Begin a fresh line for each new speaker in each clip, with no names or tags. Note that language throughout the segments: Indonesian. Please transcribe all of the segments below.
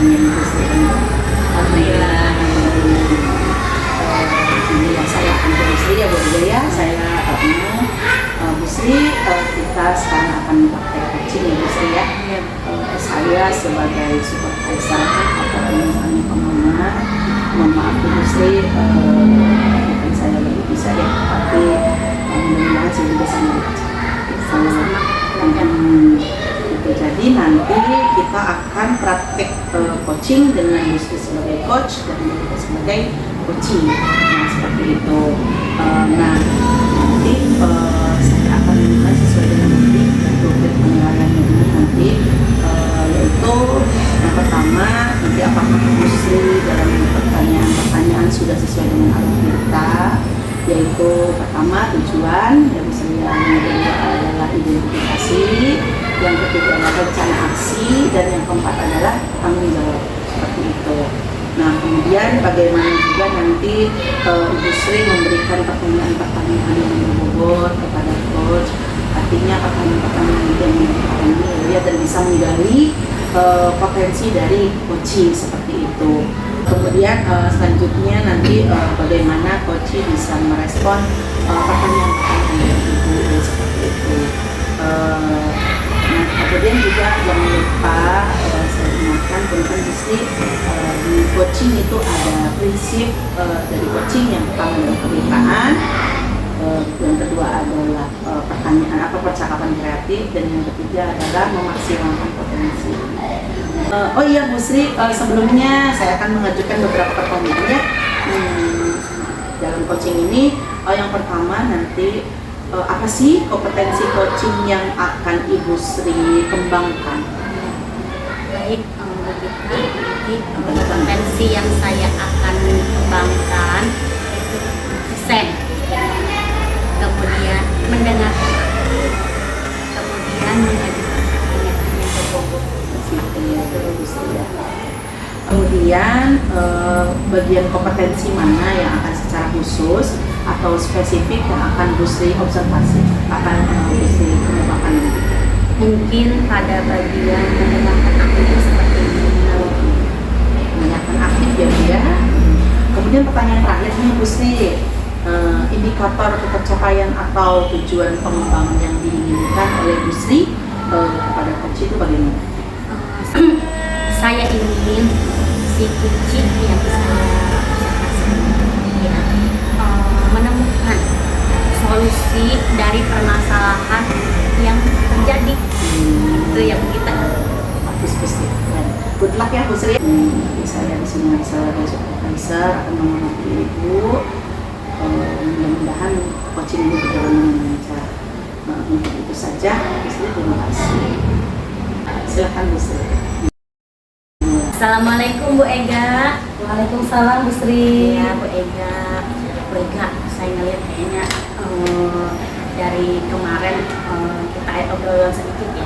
ingin Busri alhamdulillah ini yang saya untuk Busri ya Bu Ega ya, saya Busri kita sekarang akan praktek coaching ya Busri ya. Saya sebagai supervisor atau misalnya pengamat, mohon maaf Bu Busri, bukan saya lebih bisa ya, tapi mudah-mudahan saya juga sama itu. Jadi nanti kita akan praktek coaching dengan Busri sebagai coach dan kita sebagai coaching, nah seperti itu. Nah nanti saya akan memulai sesuai dengan topik penilaiannya ini nanti, yaitu yang pertama nanti apakah Busri dalam pertanyaan sudah sesuai dengan alur kita, yaitu pertama tujuan, yang kedua adalah identifikasi, yang ketiga adalah rencana aksi, dan yang keempat adalah tanggung jawab, seperti itu. Nah kemudian bagaimana juga nanti Busri memberikan pertanyaan-pertanyaan yang berbobot kepada coach, artinya pertanyaan-pertanyaan yang dilihat dan bisa menggali potensi dari coaching, seperti itu. Kemudian selanjutnya nanti bagaimana coach bisa merespon pertanyaan-pertanyaan dari ibu, seperti itu. Nah, kemudian juga jangan lupa saya ingatkan teman-teman di coaching itu ada prinsip dari coaching. Yang pertama adalah kemitraan, yang kedua adalah percakapan kreatif, dan yang ketiga adalah memaksimalkan potensi. Oh iya Busri, sebelumnya saya akan mengajukan beberapa pertanyaan ya dalam coaching ini. Yang pertama nanti apa sih kompetensi coaching yang akan Ibu Sri kembangkan?
Baik, jadi kompetensi yang saya akan kembangkan itu listen, kemudian mendengarkan, kemudian mengajukan pertanyaan yang berbobot.
Kemudian bagian kompetensi mana yang akan secara khusus atau spesifik yang akan Busri observasi, akan Busri kembangkan?
Mungkin pada bagian mendengarkan aktif seperti ini.
Mendengarkan aktif ya Bu ya. Kemudian pertanyaan terakhir nih Busri, indikator pencapaian atau tujuan pengembangan yang diinginkan oleh Busri kepada coach itu bagaimana?
Saya ingin si kucing yang saya observasi ya, menemukan solusi dari permasalahan yang terjadi. Itu yang kita
Bagus Busri. Good luck ya Busri. Saya di sini sebagai supervisor akan menghormati Ibu. Mudah-mudahan coaching ini berjalan dengan lancar. Untuk itu saja Busri, terima kasih. Silakan Busri.
Assalamualaikum Bu Ega.
Waalaikumsalam Bu Sri.
Ya Bu Ega, saya ngeliat kayaknya dari kemarin kita obrolan sedikit ya,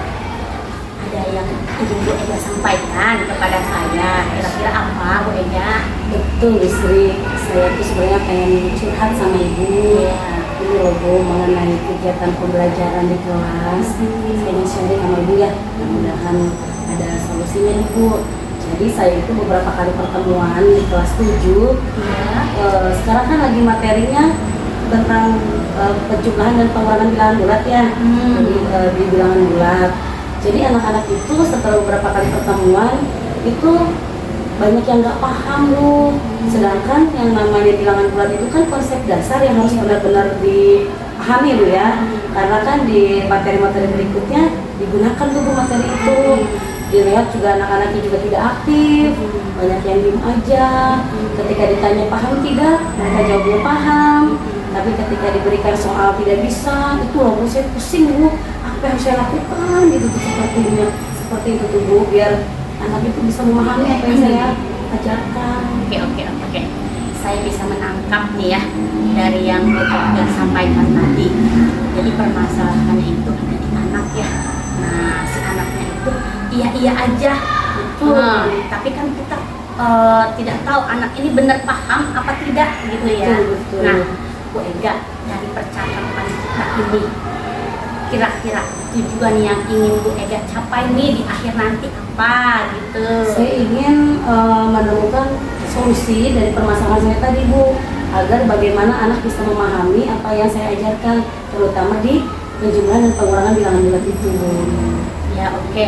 ada yang ingin Bu Ega sampaikan kepada saya. Kira-kira apa Bu Ega?
Betul Bu Sri, saya tuh sebenarnya pengen curhat sama Ibu. Ini loh Bu, mengenai kegiatan pembelajaran di kelas. Saya ingin sharing sama Ibu ya, mudah-mudahan ada solusinya nih Bu. Jadi saya itu beberapa kali pertemuan di kelas 7 ya. Sekarang kan lagi materinya tentang penjumlahan dan pengurangan bilangan bulat ya. Jadi di bilangan bulat. Jadi anak-anak itu setelah beberapa kali pertemuan itu banyak yang nggak paham Bu. Sedangkan yang namanya bilangan bulat itu kan konsep dasar yang harus benar-benar dipahami Bu ya. Karena kan di materi-materi berikutnya digunakan tuh Bu materi itu. Dilihat juga anak-anaknya juga tidak aktif, banyak yang diem aja. Ketika ditanya paham tidak, mereka jawabnya paham. Tapi ketika diberikan soal tidak bisa, itu loh Bu, saya pusing Bu. Apa yang saya lakukan gitu seperti itu tuh Bu, biar anak itu bisa memahami apa yang saya ajarkan.
Oke. Saya bisa menangkap nih ya dari yang Bu Ega sampaikan tadi. Jadi permasalahannya itu ada di anak ya. Nah, si anaknya itu iya aja, betul. Tapi kan kita tidak tahu anak ini benar paham apa tidak gitu ya.
Betul.
Nah, Bu Ega, dari percakapan kita ini kira-kira tujuan yang ingin Bu Ega capai nih di akhir nanti apa gitu?
Saya ingin menemukan solusi dari permasalahan saya tadi, Bu, agar bagaimana anak bisa memahami apa yang saya ajarkan, terutama di penjumlahan dan pengurangan bilangan bulat itu, Bu.
Ya oke,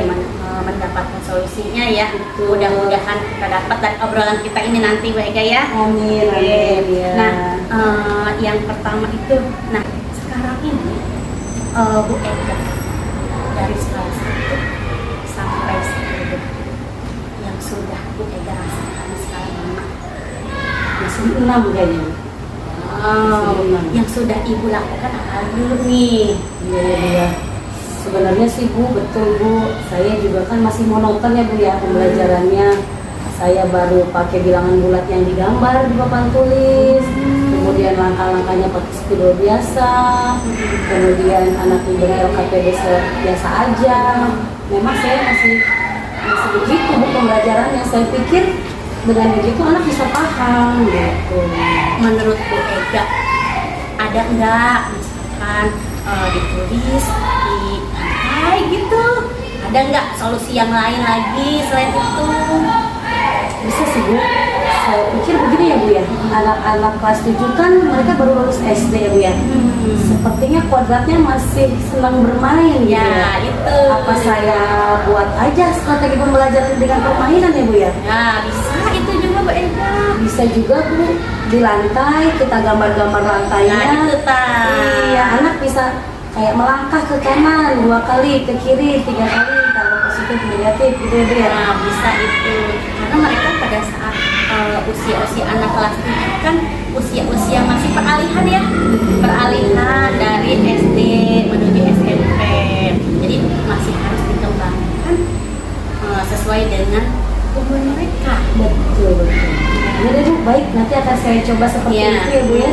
mendapatkan solusinya ya. Mudah-mudahan kita dapat dari obrolan kita ini nanti Bu Ega ya.
Amin,
Oke.
amin, ya.
Nah, yang pertama itu, nah sekarang ini Bu Ega dari skala 1 sampai 10 yang sudah Bu Ega rasakan skala mana?
Masih 6 kayaknya.
Yang sudah Ibu lakukan apa dulu nih?
Iya, iya, iya. Sebenarnya sih Bu, betul Bu, saya juga kan masih monoton ya Bu ya pembelajarannya. Saya baru pakai bilangan bulat yang digambar di papan tulis, kemudian langkah-langkahnya pakai spidol biasa, kemudian anak diberi LKPD biasa aja. Memang saya masih begitu Bu pembelajarannya. Saya pikir dengan begitu anak bisa paham gitu.
Menurut Bu Ega ada enggak misalkan ditulis di lantai gitu, ada enggak solusi yang lain lagi selain itu?
Bisa sih Bu, saya pikir begini ya Bu ya, anak-anak kelas 7 kan mereka baru lulus SD ya Bu ya. Sepertinya kuadratnya masih senang bermain gitu
Ya itu.
Apa saya buat aja strategi pembelajaran dengan permainan ya Bu ya?
Ya bisa itu juga Bu Ega.
Bisa juga Bu, di lantai kita gambar-gambar lantainya.
Nah itu
Iya, anak bisa kayak melangkah ke kanan 2 kali, ke kiri 3 kali, kalau positif negatif gitu ya Bu ya.
Nah bisa itu karena mereka pada saat usia-usia anak kelas 7 kan usia-usia masih peralihan ya, peralihan dari SD menuju SMP, jadi masih harus dikembangkan sesuai dengan umur mereka.
Betul, betul. Ya deh Bu, baik, nanti akan saya coba seperti
Iya.
itu ya Bu ya.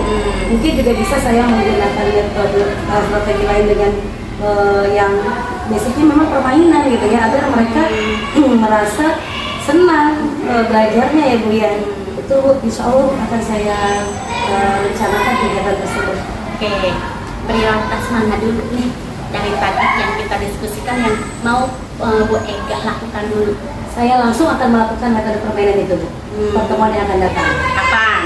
Mungkin juga bisa saya menggunakan metode strategi lain dengan yang basicnya memang permainan gitu ya, agar mereka merasa senang belajarnya ya Bu ya. Itu Bu, insya Allah akan saya rencanakan kegiatan tersebut.
Oke, prioritas mana dulu nih dari tadi yang kita diskusikan yang mau Bu Ega lakukan dulu?
Saya langsung akan melakukan metode permainan itu Bu, pertemuan yang akan datang.
Kapan?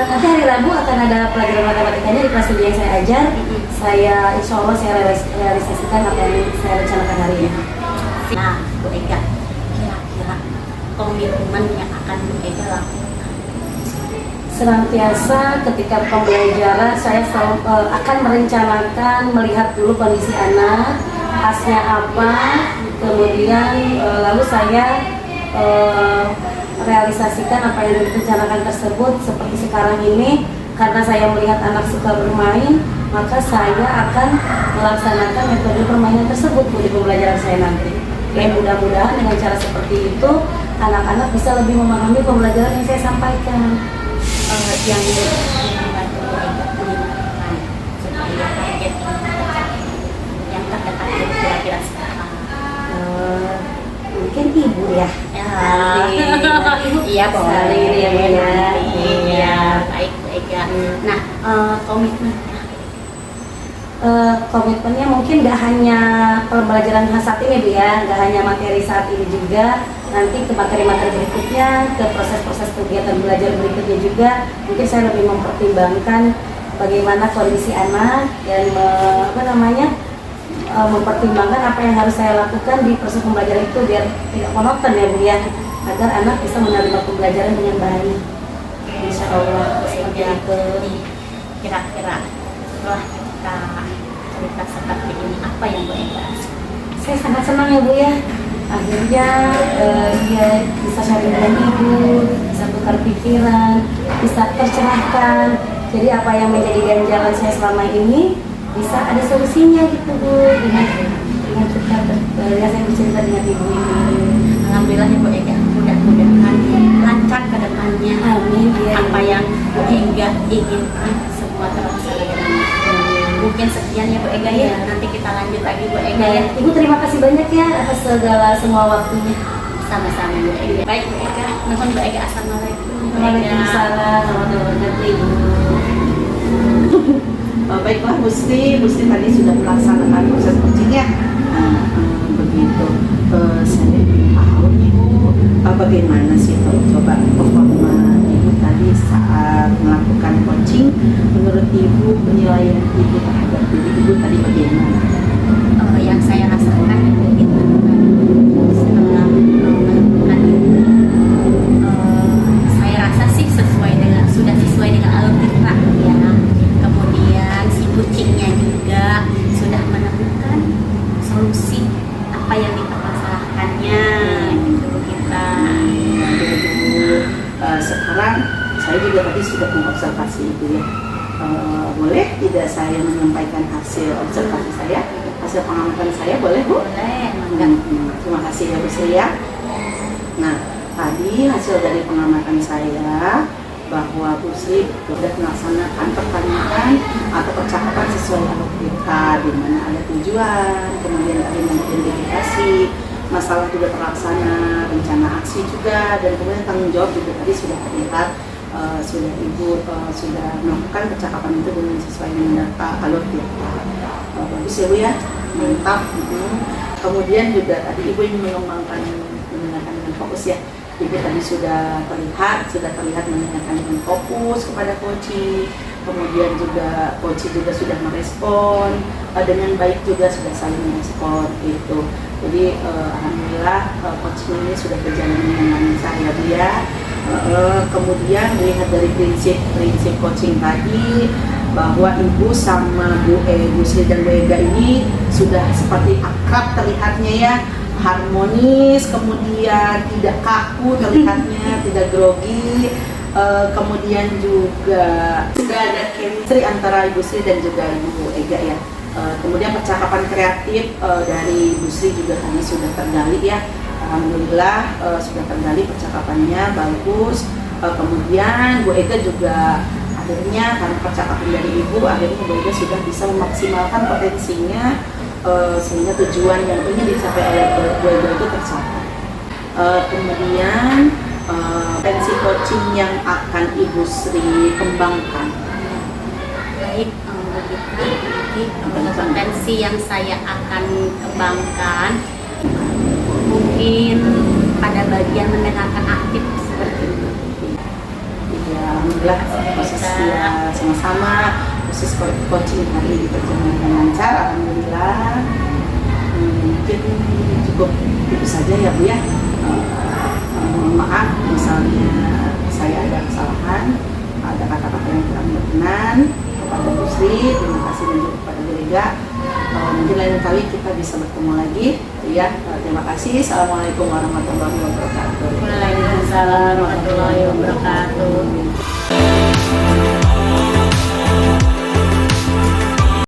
Nanti hari Rabu akan ada pelajaran matematikanya di kelas 7 yang saya ajar. Saya insya Allah saya realisasikan apa yang saya rencanakan hari ini.
Nah, Bu Ega, kira-kira komitmen yang akan Bu Ega lakukan?
Senantiasa ketika pembelajaran saya selalu akan merencanakan, melihat dulu kondisi anak, khasnya apa, kemudian lalu saya realisasikan apa yang direncanakan tersebut. Seperti sekarang ini, karena saya melihat anak suka bermain, maka saya akan melaksanakan metode permainan tersebut di pembelajaran saya nanti. Dan mudah-mudahan dengan cara seperti itu, anak-anak bisa lebih memahami pembelajaran yang saya sampaikan.
Yang membantu Bu Ega mengingatkan supaya target ini tercapai, yang terdekat itu kira-kira sekarang.
Mungkin ibu ya.
Iya boleh.
Saling ya Bu ya.
Iya, baik Bu Ega. Nah, komitmennya
Komitmennya mungkin nggak hanya pembelajaran saat ini Bu ya, nggak hanya materi saat ini juga, nanti ke materi-materi berikutnya, ke proses-proses kegiatan belajar berikutnya juga. Mungkin saya lebih mempertimbangkan bagaimana kondisi anak dan mempertimbangkan apa yang harus saya lakukan di proses pembelajaran itu biar tidak monoton ya Bu ya, agar anak bisa menerima pembelajaran dengan baik. Insya Allah seperti itu.
Kira-kira setelah kita cerita seperti ini apa yang Bu Ega rasakan?
Saya sangat senang ya Bu ya, akhirnya dia bisa sharing dengan ibu, bisa tukar pikiran, bisa tercerahkan. Jadi apa yang menjadi ganjalan saya selama ini bisa ada solusinya gitu Bu, dengan kita saya bercerita dengan ibu ini.
Alhamdulillah ya Bu Ega, mudah-mudahan lancar ke depannya.
Amin ya.
Apa yang Bu Ega inginkan semua terlaksana dengan baik. Mungkin sekian ya Bu Ega ya. Nanti kita lanjut lagi Bu Ega ya.
Ibu terima kasih banyak ya atas segala semua waktunya.
Sama-sama Bu Ega. Baik Bu Ega, nuhun Bu Ega, assalamualaikum. Bu Ega.
Waalaikumsalam warahmatullahi wabarakatuh.
Baiklah Bu Sri tadi sudah melaksanakan proses coachingnya. Nah, begitu. Saya ingin tahu nih Bu, bagaimana sih coba performa Ibu tadi saat melakukan coaching? Menurut Ibu, penilaian Ibu terhadap diri Ibu tadi bagaimana?
Yang saya rasakan itu setelah melakukan ini, saya rasa sih sudah sesuai dengan alur fitrah ya. Kemudian si kucingnya juga sudah menemukan solusi apa yang dipermasalahkannya gitu kita.
Sekarang saya juga tadi sudah mengobservasi itu ya. Boleh tidak saya menyampaikan hasil observasi saya, hasil pengamatan saya, boleh Bu?
Boleh,
Terima kasih ya Bu Sri ya. Nah, tadi hasil dari pengamatan saya bahwa Bu Sri sudah melaksanakan pertanyaan atau percakapan sesuai alur kita, di mana ada tujuan, kemudian ada identifikasi, masalah juga terlaksana, rencana aksi juga, dan kemudian tanggung jawab juga tadi sudah terlihat. Sudah Ibu sudah melakukan percakapan itu dengan sesuai dengan alur kita. Bagus ya Bu ya, mantap. Kemudian juga tadi Ibu ingin mengembangkan mendengarkan dengan fokus ya. Ibu tadi sudah terlihat mendengarkan dengan fokus kepada coaching. Kemudian juga coaching juga sudah merespon dengan baik, juga sudah saling merespon itu. Jadi alhamdulillah coaching ini sudah berjalan dengan lancar ya Bu ya. Kemudian melihat dari prinsip coaching tadi bahwa Ibu sama Bu Sri dan Bu Ega ini sudah seperti akrab terlihatnya ya, harmonis, kemudian tidak kaku terlihatnya, tidak grogi, kemudian juga sudah ada chemistry antara Ibu Sri dan juga Ibu Ega ya. Kemudian percakapan kreatif dari Ibu Sri juga kami sudah tergali ya. Alhamdulillah sudah tergali percakapannya bagus. Kemudian Bu Ega juga akhirnya karena percakapan dari Ibu, akhirnya Bu Ega sudah bisa memaksimalkan potensinya sehingga tujuan yang ingin dicapai oleh Bu Ega itu tercapai. Kemudian potensi coaching yang akan Ibu Sri kembangkan.
Baik, begitu. Potensi yang saya akan kembangkan mungkin pada bagian mendengarkan aktif seperti itu.
Ya, alhamdulillah prosesnya sama-sama, proses coaching hari ini berjalan dengan lancar, alhamdulillah. Mungkin cukup itu saja ya Bu ya. Maaf misalnya saya ada kesalahan, ada kata-kata yang kurang berkenan kepada Bu Sri, terima kasih dan juga kepada Bu Ega. Mungkin lain kali kita bisa bertemu lagi ya. Terima kasih. Assalamualaikum warahmatullahi wabarakatuh.
Waalaikumsalam warahmatullahi wabarakatuh.